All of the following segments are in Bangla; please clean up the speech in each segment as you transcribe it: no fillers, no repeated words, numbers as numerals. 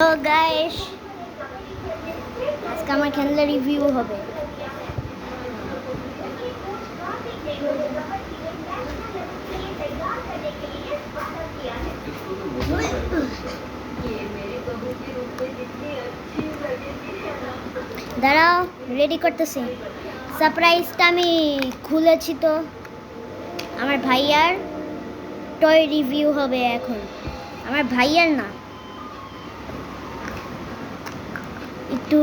হ্যালো গাইস, আজকে আমার খেলনা রিভিউ হবে। দাঁড়াও, রেডি করতেছি। সারপ্রাইজটা আমি খুলেছি তো, আমার ভাইয়ার টয় রিভিউ হবে এখন। আমার ভাইয়ার না, একটু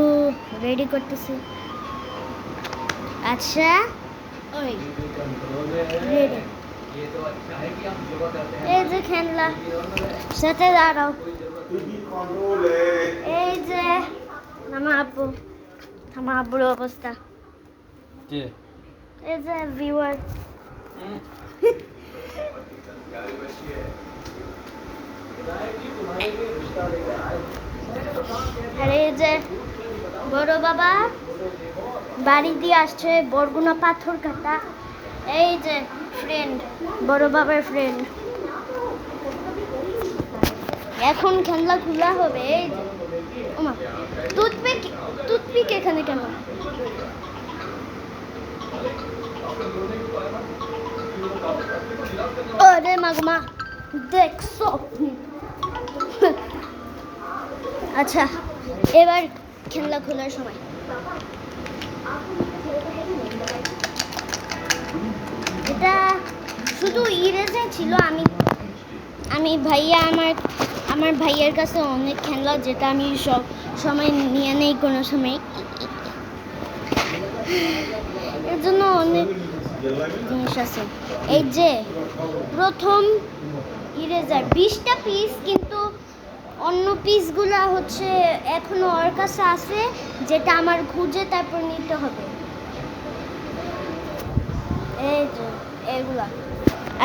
রেডি করতেছি। আচ্ছা, ওই রেডি। এই যে খেলনা, সাথে দাঁড়াও। এই যে আমার আব্বুর অবস্থা। এই যে ভিউয়ার। আর এই যে বড় বাবা বাড়ি দিয়ে আসছে, বরগুনা পাথর কাটা। এই যে ফ্রেন্ড, বড় বাবার ফ্রেন্ড। এখন খেলনা খোলা হবে। এই যে ওমা, টুথপিক এখানে কেন? আরে মাগমা, দেখছো? আচ্ছা, এবার খেলনা খোলার সময়। এটা শুধু ইরেজার ছিল। আমি ভাইয়া আমার ভাইয়ের কাছে অনেক খেলনা, যেটা আমি সব সময় নিয়ে নেই কোনো সময়। এর জন্য অনেক জিনিস আছে। এই যে প্রথম ইরেজার 20টা পিস, কিন্তু অন্য পিসগুলা হচ্ছে এখনো ওর কাছে আছে, যেটা আমার খুঁজে তারপর নিতে হবে। এই যে এগুলা।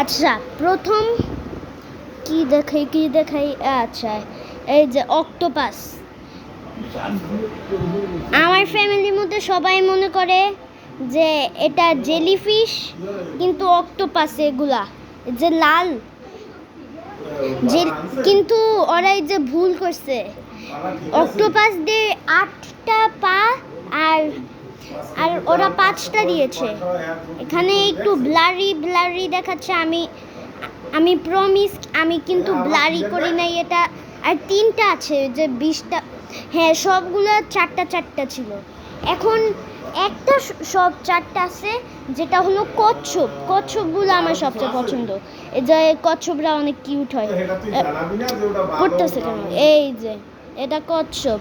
আচ্ছা, প্রথম কি দেখাই? আচ্ছা, এই যে অক্টোপাস। আমার ফ্যামিলির মধ্যে সবাই মনে করে যে এটা জেলিফিশ, কিন্তু অক্টোপাস এগুলা যে লাল, কিন্তু ওরা এই যে ভুল করছে। অক্টোপাস দিয়ে 8টা পা আর ওরা 5টা দিয়েছে। এখানে একটু ব্লারি দেখাচ্ছে। আমি প্রমিস, আমি কিন্তু ব্লারি করি নাই এটা। আর 3টা আছে যে 20টা, হ্যাঁ সবগুলো 4টা ছিল। এখন একটা সব 4টা আছে, যেটা হলো কচ্ছপগুলো আমার সবচেয়ে পছন্দ। এই যে কচ্ছপরা অনেক কিউট হয়। পড়তেছে কেন? এই যে এটা কচ্ছপ।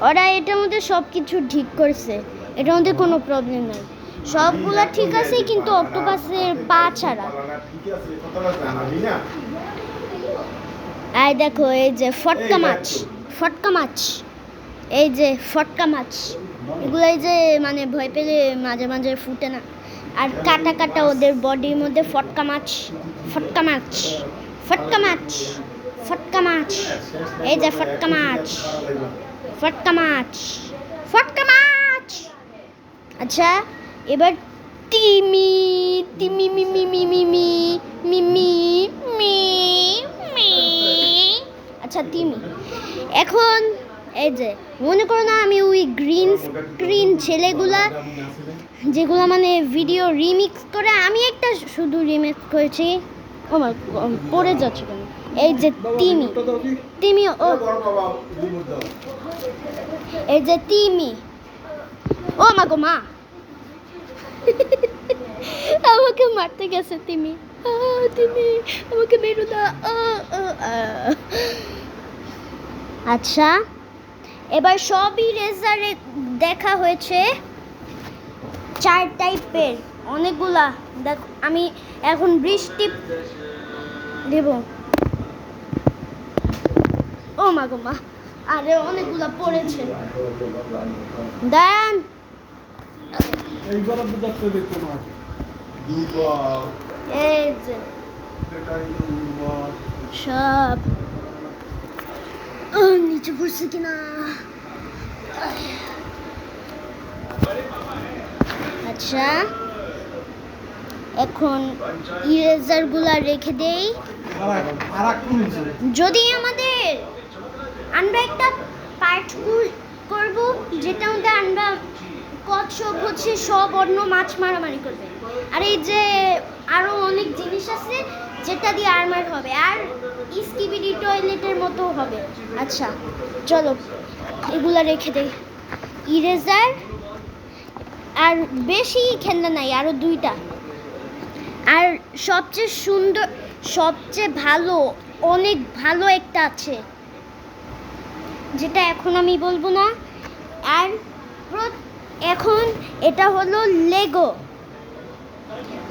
ওরা এটার মধ্যে সব কিছু ঠিক করছে, এটার মধ্যে কোনো প্রবলেম নাই। সবগুলা ঠিক আছে, কিন্তু অক্টোপাসের পা ছাড়া। আর দেখো, এই যে ফটকা মাছ, এই যে ফটকা মাছ, এগুলো এই যে মানে ভয় পেলে মাঝে মাঝে ফুটে না। আর কাটা ওদের বডির মধ্যে ফটকা মাছ। এই যে ফটকা মাছ। আচ্ছা, এবার তিমি। আচ্ছা, তিমি। এখন এই যে মনে করো না, আমি ওই গ্রিন স্ক্রিন ছেলেগুলা যেগুলো মানে ভিডিও রিমিক্স করে, আমি একটা শুধু রিমিক্স করেছি। ও মা, পড়ে যাচ্ছে কেন? এই যে তিমি ও, এই যে তিমি। ও মা গো মা, আমাকে মারতে গেছে তিমি। আমাকে মেরো না। আচ্ছা, এবার সবই রেজারে দেখা হয়েছে 4 টাইপের, অনেকগুলা। দেখো, আমি এখন বৃষ্টি দেব। ও মা গো মা, আরে অনেকগুলা পড়েছে। দাঁড়ান, এই যে সব নিচে পড়ছে কিনা। আচ্ছা, এখন ইরেজারগুলা রেখে দেই। যদি আমাদের আমরা একটা পার্ট করব যেটা মধ্যে আমরা কচ্ছপ হচ্ছে সব অন্য মাছ মারামারি করবে, আর এই যে আরো অনেক জিনিস আছে যেটা দিয়ে আর্মার হবে, আর স্কিবিডি টয়লেটের মতো হবে। আচ্ছা চলো এগুলা রেখে দেই। ইরেজার আর বেশি খেলনা নাই, আরো 2টা। আর সবচেয়ে সুন্দর, সবচেয়ে ভালো, অনেক ভালো একটা আছে যেটা এখন আমি বলবো না। আর এখন এটা হলো লেগো,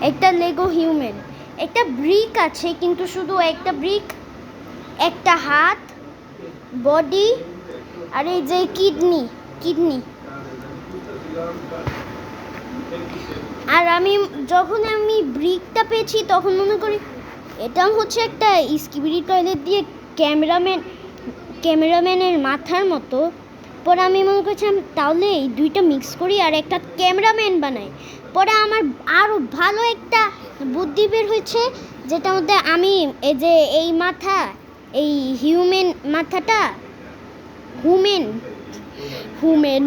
একটা লেগো হিউম্যান। একটা ব্রিক আছে, কিন্তু শুধু একটা ব্রিক, একটা হাত, বডি, আর এই যে কিডনি। আর যখন আমি ব্রিকটা পেয়েছি তখন মনে করি এটা হচ্ছে একটা স্কিবিডি টয়লেট দিয়ে ক্যামেরাম্যানের মাথার মতো। পরে আমি মনে করছিলাম তাহলে এই 2টা মিক্স করি আর একটা ক্যামেরাম্যান বানাই। পরে আমার আরও ভালো একটা বুদ্ধি বের হয়েছে, যেটার মধ্যে আমি এই যে এই মাথা, এই হিউম্যান মাথাটা, হুমেন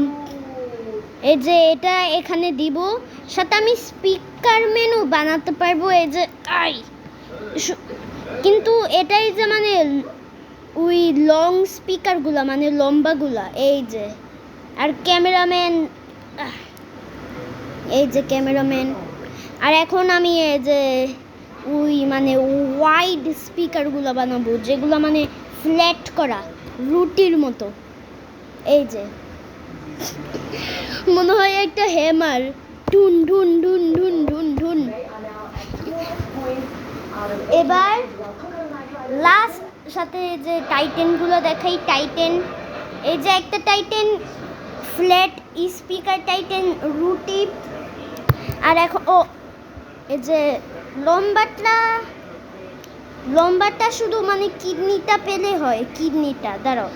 এই যে এটা এখানে দিব, সাথে আমি স্পিকার মেনু বানাতে পারবো। এই যে কিন্তু এটাই যে মানে ওই লং স্পিকারগুলা, মানে লম্বাগুলা, এই যে। আর ক্যামেরাম্যান, এই যে ক্যামেরাম্যান। আর এখন আমি এই যে ওই মানে ওয়াইড স্পিকারগুলো বানাবো, যেগুলো মানে ফ্ল্যাট করা, রুটির মতো। এই যে মনে হয় একটা হ্যামার, ঢুন ঢুন ঢুন ঢুন ঢুন ঢুন। এবার লাস্ট সাথে যে টাইটেনগুলো দেখাই, টাইটেন, এই যে একটা টাইটেন ফ্ল্যাট স্পিকার টাইটেন, রুটি। আর এখন এই যে লম্বাটা শুধু মানে কিডনিটা পেলে হয়, কিডনিটা দাঁড়াও।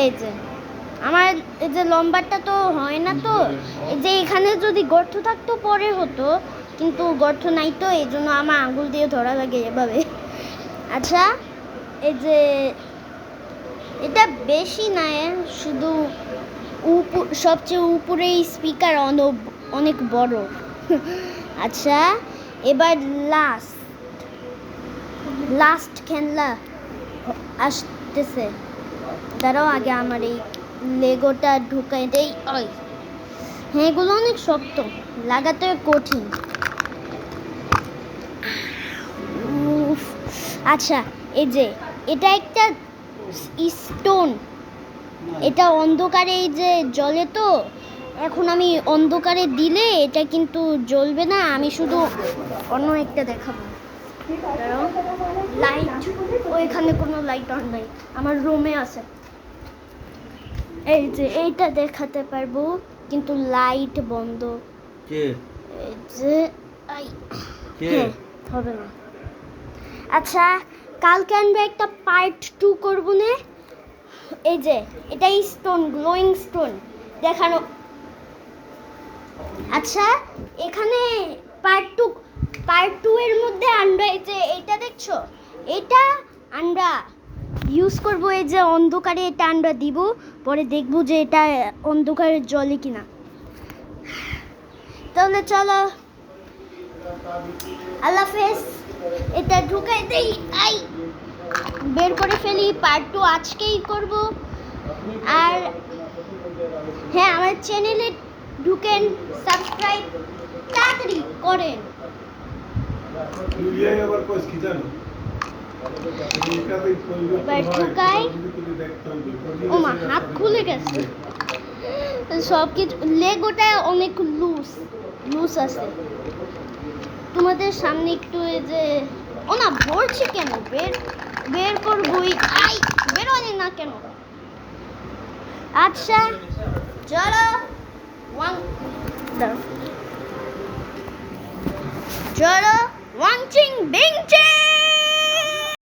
এই যে আমার এই যে লম্বাটা তো হয় না, তো এই যে এখানে যদি গর্ত থাকতো পরে হতো, কিন্তু গর্ত নাই, তো এই জন্য আমার আঙুল দিয়ে ধরা লাগে এভাবে। আচ্ছা এই যে এটা বেশি না, শুধু সবচেয়ে উপরে স্পিকার অনেক বড়। আচ্ছা এবার লাস্ট খেলনা আসতেছে, দাঁড়াও আগে আমার এই লেগোটা ঢুকাই দেই। হ্যাঁ এগুলো অনেক শক্ত, লাগাতে কঠিন। আচ্ছা এই যে এটা একটা স্টোন, এটা অন্ধকারে এই যে জ্বলে, তো এখন আমি অন্ধকারে দিলে এটা কিন্তু জ্বলবে না। আমি শুধু অন্য একটা দেখাবো, লাইট, ওইখানে কোনো লাইট অন নাই, আমার রুমে আছে। এই যে এইটা দেখাতে পারবো, কিন্তু লাইট বন্ধ। এই যে হবে না। আচ্ছা কালকে আমরা একটা পার্ট 2 করবো না। এই যে এটা স্টোন, গ্লোয়িং স্টোন দেখানো। আচ্ছা এখানে পার্ট 2 এর মধ্যে আমরা এই যে এইটা দেখছো, এটা আমরা ইউজ করবো। এই যে অন্ধকারে এটা আমরা দিব, পরে দেখবো যে এটা অন্ধকারে জ্বলে কিনা। তাহলে চলো আল্লাহ হাফেজ। এটা ঢুকাই দেই, বের করে ফেলি। পার্ট 2 আজকেই করব। আর হ্যাঁ আমার চ্যানেলে ঢুকেন, সাবস্ক্রাইব তাড়াতাড়ি করেন। এবার ঢুকাই। ওমা হাত খুলে গেছে, সব কিছু। লেগোটা অনেক লুজ আছে। তোমাদের সামনে একটু এই যে না ভরছি কেন, বের করবই, বেরোনি না কেন? আচ্ছা চলো চলো ওয়ান চিং বিং চিং।